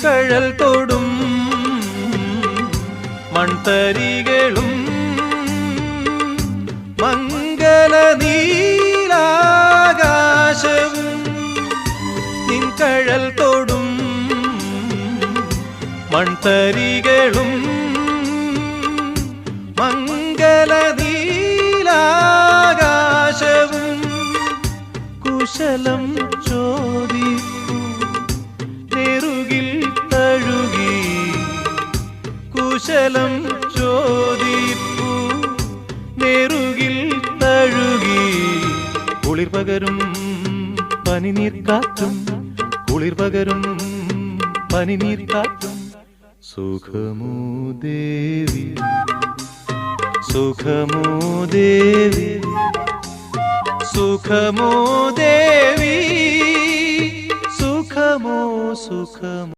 കഴൽ തൊടും മൺതരികളും മംഗല നീലാകാശവും നിൻ കഴൽ തൊടും മൺതരികളും മംഗല നീലാകാശവും കുശലം ചോദിപ്പൂ നെറുകിൽ തഴുകി കുശലം ചോദിപ്പൂ നെറുകിൽ തഴുകി കുളിർ പകരും പനിനീർ കാറ്റും കുളിർ പകരും പനിനീർ കാറ്റും സുഖമോ ദേവി സുഖമോ ദേവി സുഖമോ ദേവി സുഖമോ സുഖമോ